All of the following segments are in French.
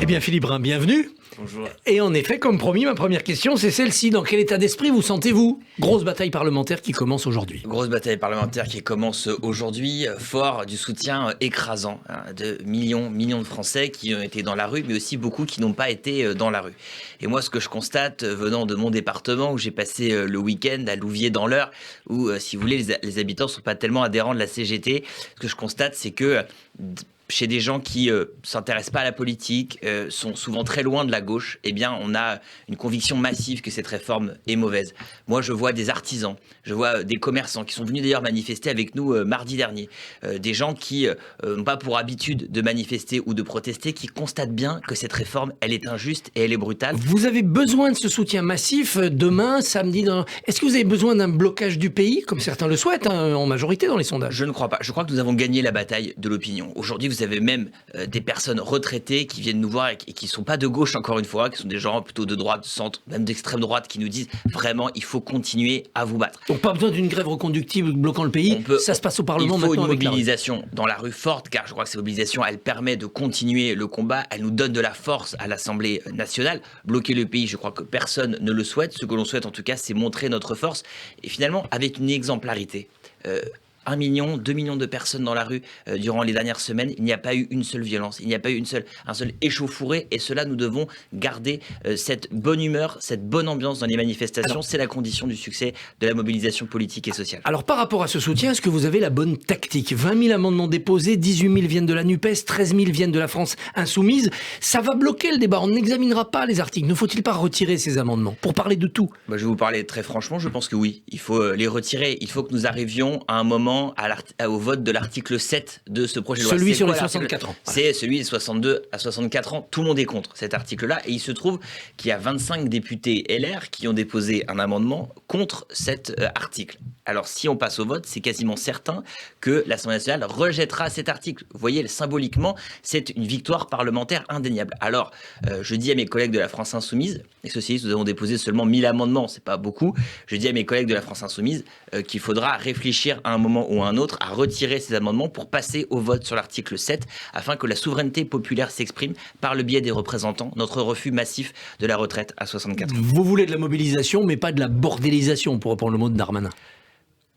Eh bien Philippe Brun, bienvenue. Bonjour. Et en effet, comme promis, ma première question, c'est celle-ci. Dans quel état d'esprit vous sentez-vous ? Grosse bataille parlementaire qui commence aujourd'hui. Grosse bataille parlementaire qui commence aujourd'hui, fort du soutien écrasant de millions de Français qui ont été dans la rue, mais aussi beaucoup qui n'ont pas été dans la rue. Et moi, ce que je constate, venant de mon département, où j'ai passé le week-end à Louviers dans l'Eure, où, si vous voulez, les habitants ne sont pas tellement adhérents de la CGT, ce que je constate, c'est que chez des gens qui s'intéressent pas à la politique, sont souvent très loin de la gauche, eh bien, on a une conviction massive que cette réforme est mauvaise. Moi, je vois des artisans, je vois des commerçants qui sont venus d'ailleurs manifester avec nous mardi dernier. Des gens qui n'ont pas pour habitude de manifester ou de protester, qui constatent bien que cette réforme, elle est injuste et elle est brutale. Vous avez besoin de ce soutien massif demain, samedi. Est-ce que vous avez besoin d'un blocage du pays, comme certains le souhaitent, en majorité dans les sondages ? Je ne crois pas. Je crois que nous avons gagné la bataille de l'opinion. Aujourd'hui, vous avez même des personnes retraitées qui viennent nous voir et qui ne sont pas de gauche, encore une fois, qui sont des gens plutôt de droite, de centre, même d'extrême droite, qui nous disent vraiment, il faut continuer à vous battre. Donc pas besoin d'une grève reconductible bloquant le pays, ça se passe au Parlement maintenant. Il faut une avec mobilisation dans la rue forte, car je crois que cette mobilisation, elle permet de continuer le combat, elle nous donne de la force à l'Assemblée nationale. Bloquer le pays, je crois que personne ne le souhaite. Ce que l'on souhaite en tout cas, c'est montrer notre force. Et finalement, avec une exemplarité. 1 million, 2 millions de personnes dans la rue durant les dernières semaines, il n'y a pas eu une seule violence, il n'y a pas eu un seul échauffouré, et cela, nous devons garder cette bonne humeur, cette bonne ambiance dans les manifestations. C'est la condition du succès de la mobilisation politique et sociale. Alors par rapport à ce soutien, est-ce que vous avez la bonne tactique ? 20 000 amendements déposés, 18 000 viennent de la NUPES, 13 000 viennent de la France Insoumise. Ça va bloquer le débat, on n'examinera pas les articles. Ne faut-il pas retirer ces amendements pour parler de tout ? Je vais vous parler très franchement, je pense que oui, il faut les retirer. Il faut que nous arrivions à un moment au vote de l'article 7 de ce projet de loi. Celui sur les 64 ans. C'est celui des 62 à 64 ans. Tout le monde est contre cet article-là. Et il se trouve qu'il y a 25 députés LR qui ont déposé un amendement contre cet article. Alors, si on passe au vote, c'est quasiment certain que l'Assemblée nationale rejettera cet article. Vous voyez, symboliquement, c'est une victoire parlementaire indéniable. Alors, je dis à mes collègues de la France Insoumise, les socialistes, nous avons déposé seulement 1000 amendements, c'est pas beaucoup. Je dis à mes collègues de la France Insoumise qu'il faudra réfléchir à un moment ou à un autre à retirer ces amendements pour passer au vote sur l'article 7 afin que la souveraineté populaire s'exprime par le biais des représentants, notre refus massif de la retraite à 64 ans. Vous voulez de la mobilisation, mais pas de la bordélisation, pour reprendre le mot de Darmanin.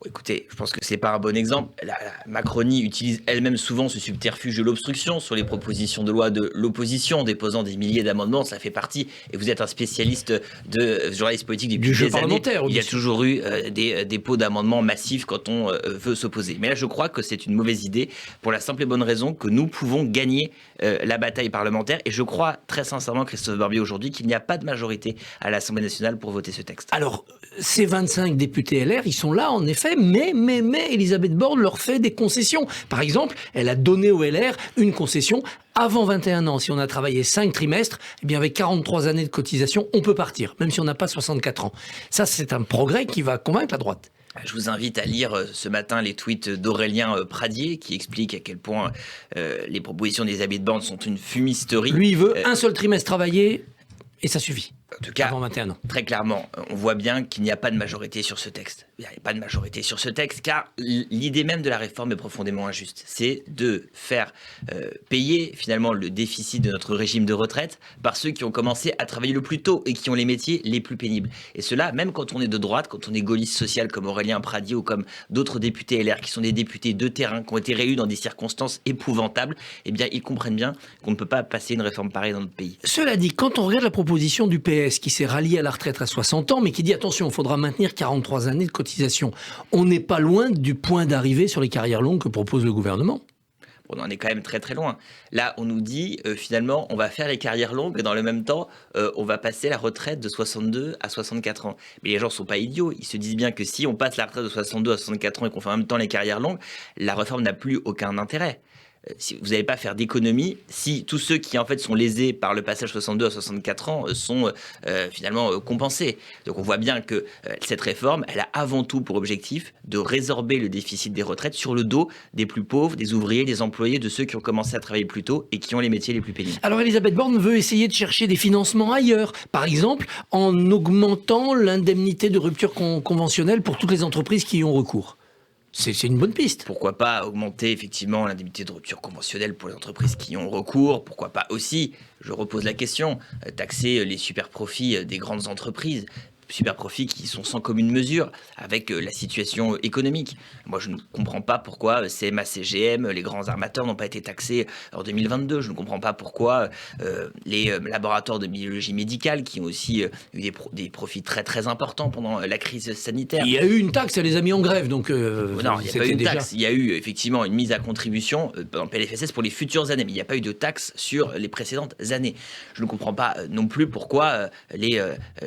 Écoutez, je pense que c'est pas un bon exemple. La Macronie utilise elle-même souvent ce subterfuge de l'obstruction sur les propositions de loi de l'opposition, en déposant des milliers d'amendements. Ça fait partie, et vous êtes un spécialiste de journaliste politique depuis du jeu des années. parlementaire. Il y a toujours eu des dépôts d'amendements massifs quand on veut s'opposer. Mais là, je crois que c'est une mauvaise idée pour la simple et bonne raison que nous pouvons gagner la bataille parlementaire. Et je crois très sincèrement, Christophe Barbier, aujourd'hui, qu'il n'y a pas de majorité à l'Assemblée nationale pour voter ce texte. Alors, ces 25 députés LR, ils sont là, en effet, mais Elisabeth Borne leur fait des concessions. Par exemple, elle a donné au LR une concession avant 21 ans. Si on a travaillé 5 trimestres, eh bien avec 43 années de cotisation, on peut partir, même si on n'a pas 64 ans. Ça, c'est un progrès qui va convaincre la droite. Je vous invite à lire ce matin les tweets d'Aurélien Pradier qui explique à quel point les propositions d'Elisabeth Borne sont une fumisterie. Lui, il veut un seul trimestre travaillé et ça suffit. En tout cas, avant 21 ans. Très clairement, on voit bien qu'il n'y a pas de majorité sur ce texte. Il n'y a pas de majorité sur ce texte car l'idée même de la réforme est profondément injuste. C'est de faire payer finalement le déficit de notre régime de retraite par ceux qui ont commencé à travailler le plus tôt et qui ont les métiers les plus pénibles. Et cela, même quand on est de droite, quand on est gaulliste social comme Aurélien Pradier ou comme d'autres députés LR qui sont des députés de terrain, qui ont été réélus dans des circonstances épouvantables, eh bien ils comprennent bien qu'on ne peut pas passer une réforme pareille dans notre pays. Cela dit, quand on regarde la proposition du PS qui s'est rallié à la retraite à 60 ans, mais qui dit attention, il faudra maintenir 43 années de cotisation. On n'est pas loin du point d'arrivée sur les carrières longues que propose le gouvernement. On en est quand même très très loin. Là, on nous dit finalement, on va faire les carrières longues et dans le même temps, on va passer la retraite de 62 à 64 ans. Mais les gens ne sont pas idiots. Ils se disent bien que si on passe la retraite de 62 à 64 ans et qu'on fait en même temps les carrières longues, la réforme n'a plus aucun intérêt. Si vous n'allez pas faire d'économie, si tous ceux qui en fait sont lésés par le passage 62 à 64 ans sont finalement compensés. Donc on voit bien que cette réforme, elle a avant tout pour objectif de résorber le déficit des retraites sur le dos des plus pauvres, des ouvriers, des employés, de ceux qui ont commencé à travailler plus tôt et qui ont les métiers les plus pénibles. Alors Elisabeth Borne veut essayer de chercher des financements ailleurs, par exemple en augmentant l'indemnité de rupture conventionnelle pour toutes les entreprises qui y ont recours. C'est une bonne piste. Pourquoi pas augmenter effectivement l'indemnité de rupture conventionnelle pour les entreprises qui y ont recours? Pourquoi pas aussi, je repose la question, taxer les super profits des grandes entreprises? Super profits qui sont sans commune mesure avec la situation économique. Moi, je ne comprends pas pourquoi CMA, CGM, les grands armateurs n'ont pas été taxés en 2022. Je ne comprends pas pourquoi les laboratoires de biologie médicale qui ont aussi eu des profits très très importants pendant la crise sanitaire. Il y a eu une taxe, elle les a mis en grève, donc non, il n'y a pas eu une taxe. Il y a eu effectivement une mise à contribution dans le PLFSS pour les futures années, mais il n'y a pas eu de taxe sur les précédentes années. Je ne comprends pas non plus pourquoi les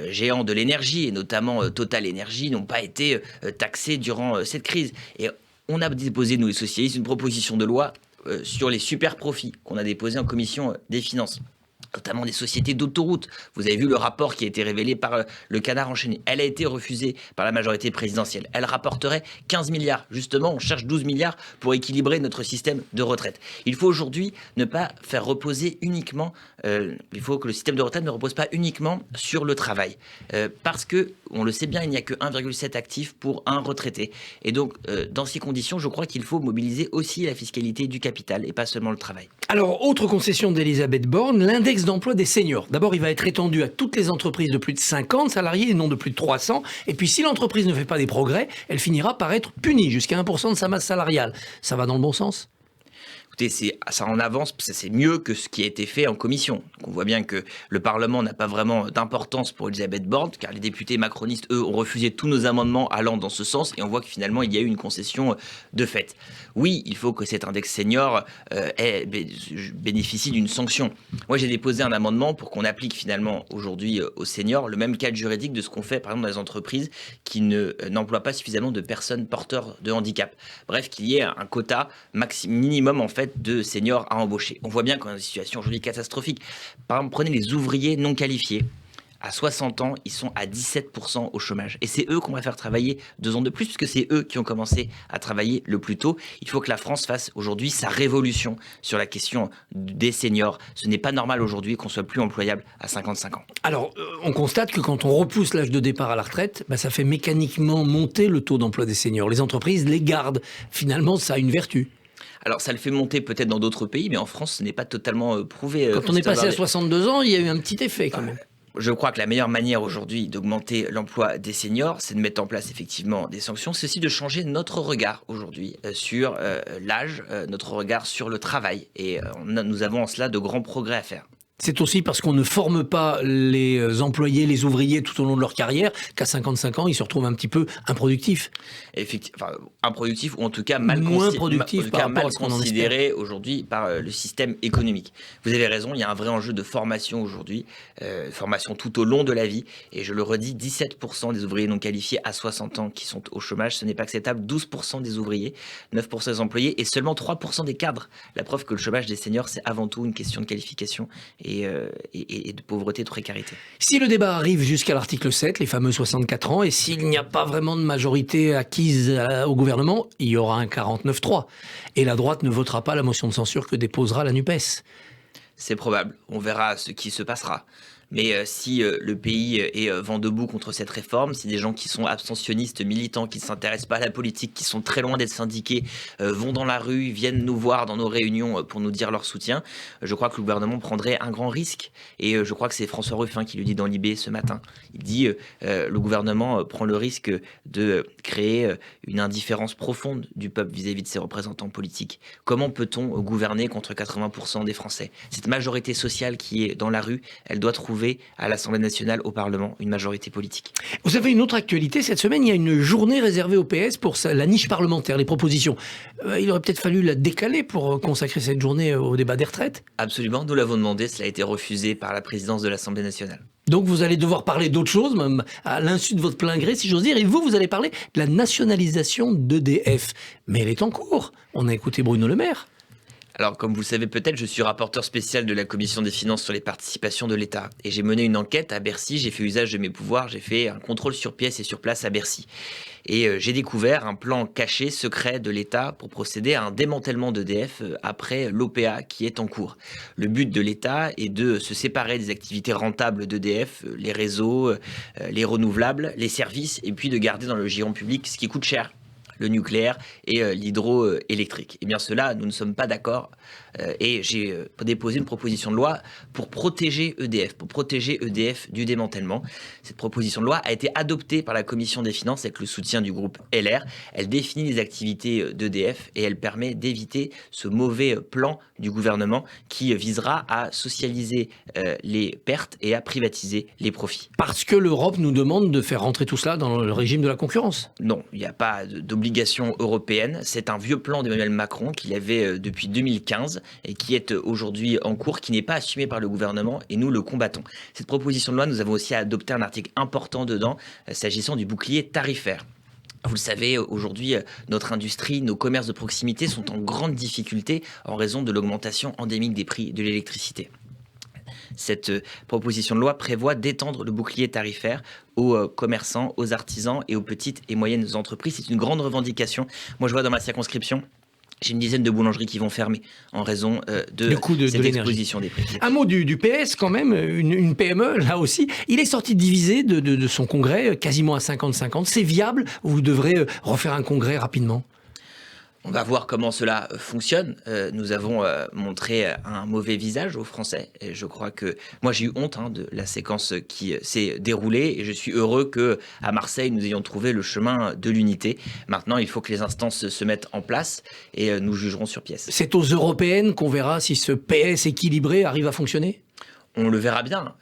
géants de l'énergie, et notamment Total Énergie, n'ont pas été taxés durant cette crise. Et on a déposé, nous les socialistes, une proposition de loi sur les super profits qu'on a déposée en commission des finances, notamment des sociétés d'autoroutes. Vous avez vu le rapport qui a été révélé par le Canard enchaîné. Elle a été refusée par la majorité présidentielle. Elle rapporterait 15 milliards. Justement, on cherche 12 milliards pour équilibrer notre système de retraite. Il faut aujourd'hui ne pas faire reposer uniquement... il faut que le système de retraite ne repose pas uniquement sur le travail. Parce que, on le sait bien, il n'y a que 1,7 actifs pour un retraité. Et donc, dans ces conditions, je crois qu'il faut mobiliser aussi la fiscalité du capital et pas seulement le travail. Alors, autre concession d'Elisabeth Borne, l'index d'emploi des seniors. D'abord, il va être étendu à toutes les entreprises de plus de 50 salariés et non de plus de 300. Et puis, si l'entreprise ne fait pas des progrès, elle finira par être punie jusqu'à 1% de sa masse salariale. Ça va dans le bon sens ? Écoutez, ça en avance, c'est mieux que ce qui a été fait en commission. Donc on voit bien que le Parlement n'a pas vraiment d'importance pour Elisabeth Borne, car les députés macronistes, eux, ont refusé tous nos amendements allant dans ce sens, et on voit que finalement, il y a eu une concession de fait. Oui, il faut que cet index senior bénéficie d'une sanction. Moi, j'ai déposé un amendement pour qu'on applique finalement aujourd'hui aux seniors le même cadre juridique de ce qu'on fait, par exemple, dans les entreprises qui n'emploient pas suffisamment de personnes porteurs de handicap. Bref, qu'il y ait un quota minimum, en fait, de seniors à embaucher. On voit bien qu'on est dans une situation aujourd'hui catastrophique. Par exemple, prenez les ouvriers non qualifiés. À 60 ans, ils sont à 17% au chômage. Et c'est eux qu'on va faire travailler 2 ans de plus, puisque c'est eux qui ont commencé à travailler le plus tôt. Il faut que la France fasse aujourd'hui sa révolution sur la question des seniors. Ce n'est pas normal aujourd'hui qu'on soit plus employable à 55 ans. Alors, on constate que quand on repousse l'âge de départ à la retraite, ça fait mécaniquement monter le taux d'emploi des seniors. Les entreprises les gardent. Finalement, ça a une vertu. Alors, ça le fait monter peut-être dans d'autres pays, mais en France, ce n'est pas totalement prouvé. Quand on est passé à 62 ans, il y a eu un petit effet quand même. Je crois que la meilleure manière aujourd'hui d'augmenter l'emploi des seniors, c'est de mettre en place effectivement des sanctions. C'est aussi de changer notre regard aujourd'hui sur l'âge, notre regard sur le travail. Et nous avons en cela de grands progrès à faire. C'est aussi parce qu'on ne forme pas les employés, les ouvriers tout au long de leur carrière, qu'à 55 ans, ils se retrouvent un petit peu improductifs. Effectivement, improductifs ou en tout cas mal considérés aujourd'hui par le système économique. Vous avez raison, il y a un vrai enjeu de formation aujourd'hui, formation tout au long de la vie. Et je le redis, 17% des ouvriers non qualifiés à 60 ans qui sont au chômage, ce n'est pas acceptable. 12% des ouvriers, 9% des employés et seulement 3% des cadres. La preuve que le chômage des seniors, c'est avant tout une question de qualification et de pauvreté, de précarité. Si le débat arrive jusqu'à l'article 7, les fameux 64 ans, et s'il n'y a pas vraiment de majorité acquise au gouvernement, il y aura un 49-3. Et la droite ne votera pas la motion de censure que déposera la NUPES. C'est probable, on verra ce qui se passera. Mais si le pays est vent debout contre cette réforme, si des gens qui sont abstentionnistes, militants, qui ne s'intéressent pas à la politique, qui sont très loin d'être syndiqués, vont dans la rue, viennent nous voir dans nos réunions pour nous dire leur soutien, je crois que le gouvernement prendrait un grand risque. Et je crois que c'est François Ruffin qui le dit dans Libé ce matin. Il dit le gouvernement prend le risque de créer une indifférence profonde du peuple vis-à-vis de ses représentants politiques. Comment peut-on gouverner contre 80% des Français? Cette majorité sociale qui est dans la rue, elle doit trouver à l'Assemblée nationale, au Parlement, une majorité politique. Vous avez une autre actualité. Cette semaine, il y a une journée réservée au PS pour la niche parlementaire, les propositions. Il aurait peut-être fallu la décaler pour consacrer cette journée au débat des retraites. Absolument, nous l'avons demandé. Cela a été refusé par la présidence de l'Assemblée nationale. Donc vous allez devoir parler d'autre chose, même à l'insu de votre plein gré, si j'ose dire. Et vous allez parler de la nationalisation d'EDF. Mais elle est en cours. On a écouté Bruno Le Maire. Alors, comme vous le savez peut-être, je suis rapporteur spécial de la Commission des finances sur les participations de l'État. Et j'ai mené une enquête à Bercy, j'ai fait usage de mes pouvoirs, j'ai fait un contrôle sur pièce et sur place à Bercy. Et j'ai découvert un plan caché, secret de l'État pour procéder à un démantèlement d'EDF après l'OPA qui est en cours. Le but de l'État est de se séparer des activités rentables d'EDF, les réseaux, les renouvelables, les services, et puis de garder dans le giron public ce qui coûte cher. le nucléaire et l'hydroélectrique. Eh bien cela, nous ne sommes pas d'accord et j'ai déposé une proposition de loi pour protéger EDF du démantèlement. Cette proposition de loi a été adoptée par la Commission des finances avec le soutien du groupe LR. Elle définit les activités d'EDF et elle permet d'éviter ce mauvais plan du gouvernement qui visera à socialiser les pertes et à privatiser les profits. Parce que l'Europe nous demande de faire rentrer tout cela dans le régime de la concurrence. Non, il n'y a pas d'obligation européenne. C'est un vieux plan d'Emmanuel Macron qu'il avait depuis 2015 et qui est aujourd'hui en cours, qui n'est pas assumé par le gouvernement et nous le combattons. Cette proposition de loi, nous avons aussi adopté un article important dedans s'agissant du bouclier tarifaire. Vous le savez, aujourd'hui, notre industrie, nos commerces de proximité sont en grande difficulté en raison de l'augmentation endémique des prix de l'électricité. Cette proposition de loi prévoit d'étendre le bouclier tarifaire aux commerçants, aux artisans et aux petites et moyennes entreprises. C'est une grande revendication. Moi, je vois dans ma circonscription, j'ai une dizaine de boulangeries qui vont fermer en raison de cette exposition des prix. Un mot du PS quand même, une PME là aussi. Il est sorti divisé de son congrès, quasiment à 50-50. C'est viable ou vous devrez refaire un congrès rapidement ? On va voir comment cela fonctionne. Nous avons montré un mauvais visage aux Français. Et je crois que moi, j'ai eu honte de la séquence qui s'est déroulée. Et je suis heureux qu'à Marseille, nous ayons trouvé le chemin de l'unité. Maintenant, il faut que les instances se mettent en place et nous jugerons sur pièce. C'est aux européennes qu'on verra si ce PS équilibré arrive à fonctionner ? On le verra bien.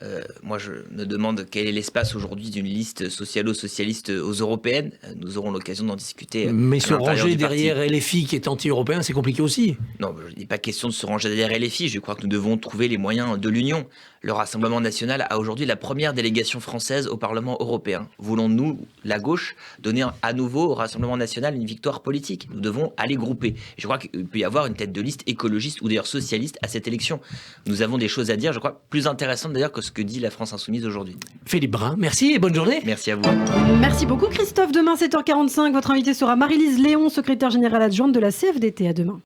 Moi, je me demande quel est l'espace aujourd'hui d'une liste socialo-socialiste aux européennes. Nous aurons l'occasion d'en discuter. Mais se ranger derrière LFI qui est anti-européen, c'est compliqué aussi. Non, il n'est pas question de se ranger derrière LFI. Je crois que nous devons trouver les moyens de l'union. Le Rassemblement national a aujourd'hui la première délégation française au Parlement européen. Voulons-nous, la gauche, donner à nouveau au Rassemblement national une victoire politique ? Nous devons aller grouper. Je crois qu'il peut y avoir une tête de liste écologiste ou d'ailleurs socialiste à cette élection. Nous avons des choses à dire, je crois, plus intéressantes d'ailleurs que ce que dit la France insoumise aujourd'hui. Philippe Brun, merci et bonne journée. Merci à vous. Merci beaucoup Christophe. Demain 7h45, votre invité sera Marie-Lise Léon, secrétaire générale adjointe de la CFDT. À demain.